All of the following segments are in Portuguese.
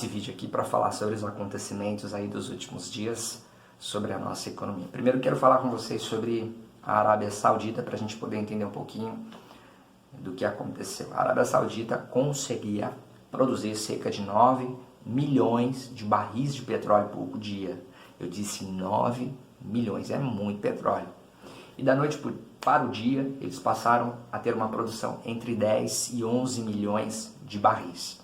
Esse vídeo aqui para falar sobre os acontecimentos aí dos últimos dias sobre a nossa economia. Primeiro quero falar com vocês sobre a Arábia Saudita para a gente poder entender um pouquinho do que aconteceu. A Arábia Saudita conseguia produzir cerca de 9 milhões de barris de petróleo por dia. Eu disse 9 milhões, é muito petróleo. E da noite para o dia, eles passaram a ter uma produção entre 10 e 11 milhões de barris.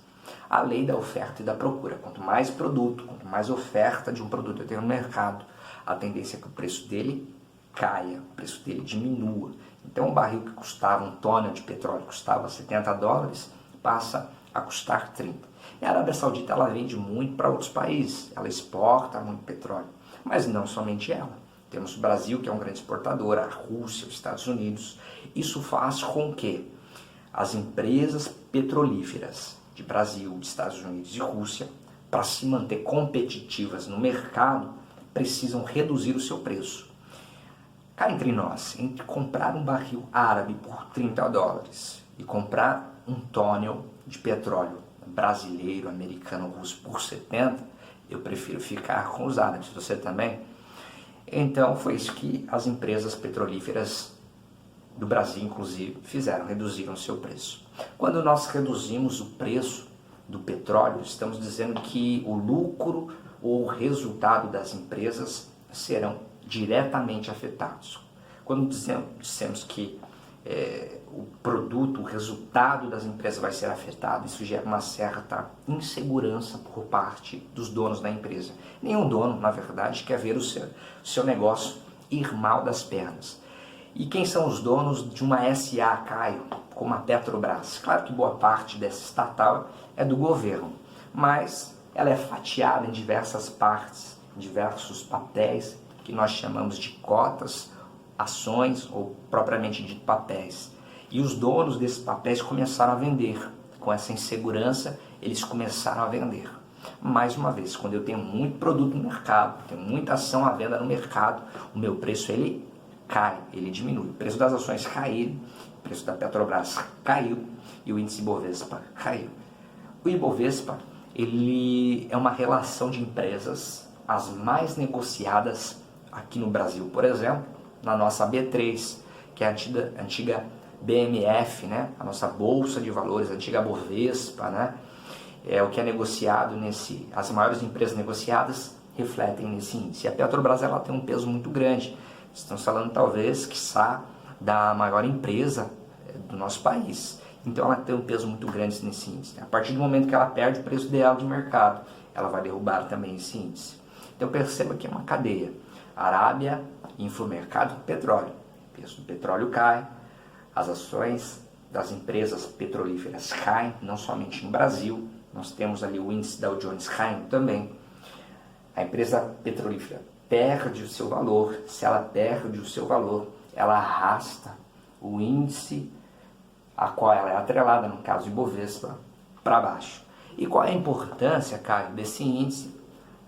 A lei da oferta e da procura. Quanto mais produto, quanto mais oferta de um produto eu tenho no mercado, a tendência é que o preço dele caia, o preço dele diminua. Então um barril que custava, um tonel de petróleo custava $70, passa a custar 30. E a Arábia Saudita ela vende muito para outros países, ela exporta muito petróleo, mas não somente ela. Temos o Brasil, que é um grande exportador, a Rússia, os Estados Unidos. Isso faz com que as empresas petrolíferas de Brasil, de Estados Unidos e Rússia, para se manter competitivas no mercado, precisam reduzir o seu preço. Cá entre nós, entre comprar um barril árabe por $30 e comprar um tonel de petróleo brasileiro, americano, russo por 70, eu prefiro ficar com os árabes. Você também? Então foi isso que as empresas petrolíferas do Brasil, inclusive, fizeram, reduziram o seu preço. Quando nós reduzimos o preço do petróleo, estamos dizendo que o lucro ou o resultado das empresas serão diretamente afetados. Quando dissemos que o produto, o resultado das empresas vai ser afetado, isso gera uma certa insegurança por parte dos donos da empresa. Nenhum dono, na verdade, quer ver o seu negócio ir mal das pernas. E quem são os donos de uma SA, Caio, como a Petrobras? Claro que boa parte dessa estatal é do governo, mas ela é fatiada em diversas partes, em diversos papéis, que nós chamamos de cotas, ações ou propriamente dito papéis. E os donos desses papéis começaram a vender. Com essa insegurança, eles começaram a vender. Mais uma vez, quando eu tenho muito produto no mercado, tenho muita ação à venda no mercado, o meu preço ele cai, ele diminui. O preço das ações caiu, o preço da Petrobras caiu e o índice Ibovespa caiu. O Ibovespa ele é uma relação de empresas, as mais negociadas aqui no Brasil, por exemplo, na nossa B3, que é a antiga BMF, né? A nossa Bolsa de Valores, a antiga Bovespa, né? É o que é negociado as maiores empresas negociadas refletem nesse índice. E a Petrobras ela tem um peso muito grande. Estamos falando talvez, quiçá, da maior empresa do nosso país. Então ela tem um peso muito grande nesse índice. A partir do momento que ela perde o preço dela de mercado, ela vai derrubar também esse índice. Então perceba que é uma cadeia. A Arábia infla o mercado do petróleo. O preço do petróleo cai, as ações das empresas petrolíferas caem, não somente no Brasil, nós temos ali o índice Dow Jones caindo também. A empresa petrolífera perde o seu valor. Se ela perde o seu valor, ela arrasta o índice a qual ela é atrelada, no caso de Bovespa, para baixo. E qual é a importância, Caio, desse índice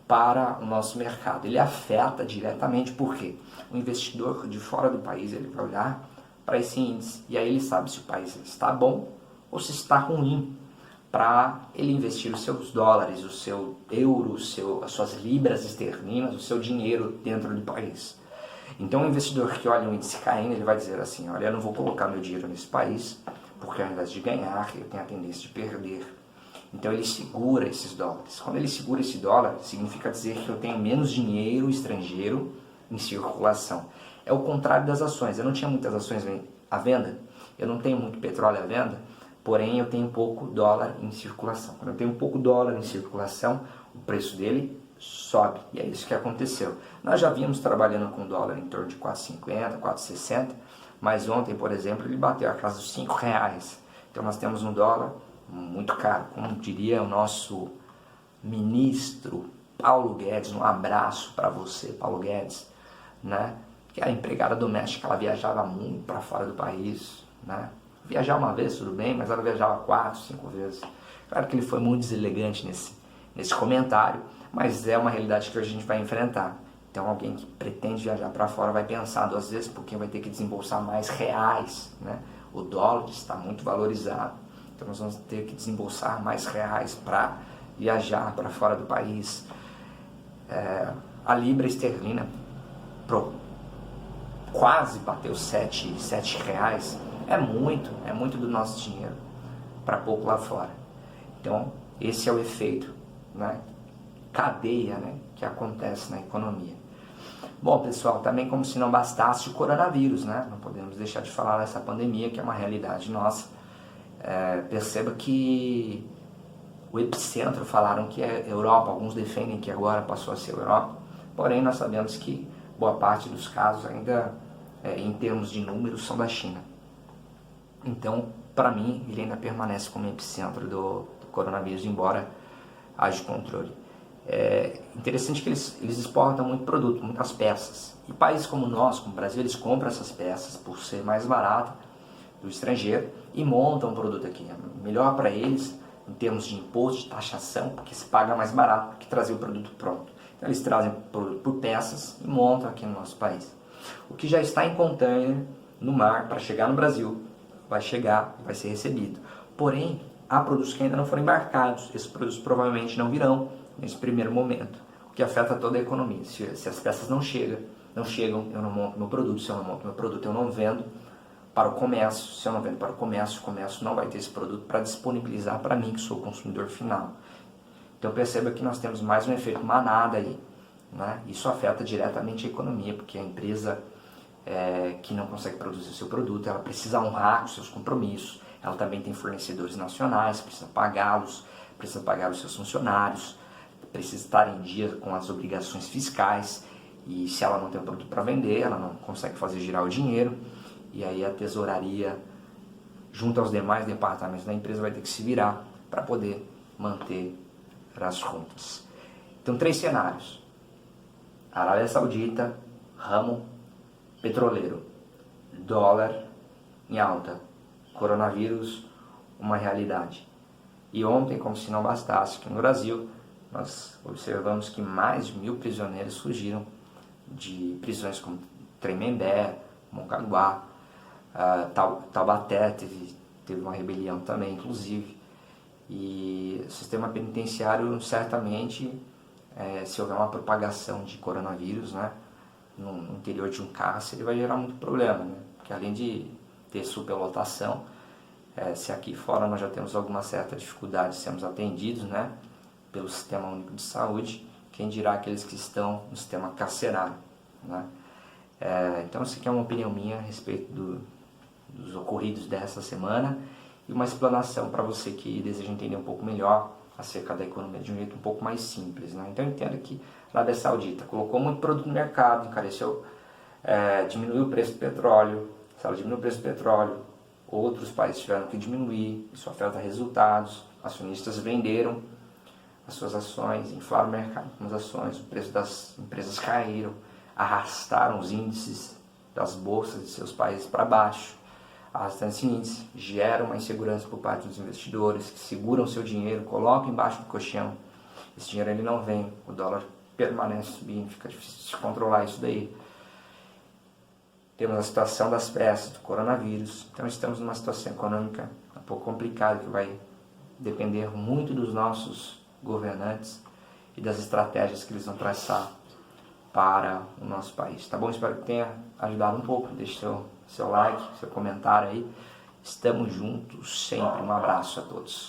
para o nosso mercado? Ele afeta diretamente, porque o investidor de fora do país ele vai olhar para esse índice e aí ele sabe se o país está bom ou se está ruim, para ele investir os seus dólares, o seu euro, as suas libras esterlinas, o seu dinheiro dentro do país. Então o investidor que olha o índice caindo, ele vai dizer assim, olha, eu não vou colocar meu dinheiro nesse país, porque ao invés de ganhar, eu tenho a tendência de perder. Então ele segura esses dólares. Quando ele segura esse dólar, significa dizer que eu tenho menos dinheiro estrangeiro em circulação. É o contrário das ações. Eu não tinha muitas ações à venda, eu não tenho muito petróleo à venda, porém eu tenho pouco dólar em circulação. Quando eu tenho pouco dólar em circulação, o preço dele sobe. E é isso que aconteceu. Nós já vínhamos trabalhando com dólar em torno de 4,50, 4,60, mas ontem, por exemplo, ele bateu a casa dos R$5. Então nós temos um dólar muito caro. Como diria o nosso ministro Paulo Guedes, um abraço para você, Paulo Guedes, né? Que a empregada doméstica, ela viajava muito para fora do país, né? Viajar uma vez, tudo bem, mas ela viajava 4, 5 vezes. Claro que ele foi muito deselegante nesse comentário, mas é uma realidade que hoje a gente vai enfrentar. Então alguém que pretende viajar para fora vai pensar 2 vezes, porque vai ter que desembolsar mais reais, né? O dólar está muito valorizado, então nós vamos ter que desembolsar mais reais para viajar para fora do país. A libra esterlina quase bateu 7 reais. É muito do nosso dinheiro para pouco lá fora. Então, esse é o efeito, né, cadeia, né, que acontece na economia. Bom, pessoal, também como se não bastasse o coronavírus, né? Não podemos deixar de falar dessa pandemia, que é uma realidade nossa. Perceba que o epicentro falaram que é Europa, alguns defendem que agora passou a ser Europa, porém nós sabemos que boa parte dos casos ainda, em termos de números, são da China. Então, para mim, ele ainda permanece como epicentro do coronavírus, embora haja controle. É interessante que eles exportam muito produto, muitas peças. E países como nós, como o Brasil, eles compram essas peças por ser mais barato do estrangeiro e montam o produto aqui. É melhor para eles em termos de imposto, de taxação, porque se paga mais barato do que trazer o produto pronto. Então eles trazem por peças e montam aqui no nosso país. O que já está em container no mar para chegar no Brasil, vai chegar e vai ser recebido. Porém, há produtos que ainda não foram embarcados. Esses produtos provavelmente não virão nesse primeiro momento, o que afeta toda a economia. Se as peças não chegam, eu não monto meu produto. Se eu não monto meu produto, eu não vendo para o comércio. Se eu não vendo para o comércio não vai ter esse produto para disponibilizar para mim, que sou o consumidor final. Então perceba que nós temos mais um efeito manada aí, né? Isso afeta diretamente a economia, porque a empresa que não consegue produzir o seu produto, ela precisa honrar os seus compromissos. Ela também tem fornecedores nacionais, precisa pagá-los, precisa pagar os seus funcionários, precisa estar em dia com as obrigações fiscais, e se ela não tem o produto para vender, ela não consegue fazer girar o dinheiro, e aí a tesouraria, junto aos demais departamentos da empresa, vai ter que se virar para poder manter as contas. Então, 3 cenários: Arábia Saudita, ramo petroleiro, dólar em alta, coronavírus uma realidade. E ontem, como se não bastasse, que no Brasil nós observamos que mais de 1.000 prisioneiros fugiram de prisões como Tremembé, Mongaguá, Taubaté teve uma rebelião também, inclusive. E o sistema penitenciário, certamente, se houver uma propagação de coronavírus, né, no interior de um cárcere, vai gerar muito problema, né? Porque além de ter superlotação, se aqui fora nós já temos alguma certa dificuldade de sermos atendidos, né, pelo Sistema Único de Saúde, quem dirá aqueles que estão no sistema carcerário, né? Então, isso aqui é uma opinião minha a respeito dos ocorridos dessa semana e uma explanação para você que deseja entender um pouco melhor acerca da economia de um jeito um pouco mais simples, né? Então, entenda que a Arábia Saudita colocou muito produto no mercado, encareceu, diminuiu o preço do petróleo. Se ela diminuiu o preço do petróleo, outros países tiveram que diminuir, isso afeta resultados, acionistas venderam as suas ações, inflaram o mercado com as ações, o preço das empresas caíram, arrastaram os índices das bolsas de seus países para baixo. Arrastando esse índice, gera uma insegurança por parte dos investidores que seguram seu dinheiro, colocam embaixo do colchão. Esse dinheiro ele não vem, o dólar permanece subindo, fica difícil de controlar isso daí. Temos a situação das peças, do coronavírus. Então estamos numa situação econômica um pouco complicada, que vai depender muito dos nossos governantes e das estratégias que eles vão traçar para o nosso país. Tá bom? Espero que tenha ajudado um pouco. Deixe seu like, seu comentário aí. Estamos juntos sempre. Um abraço a todos.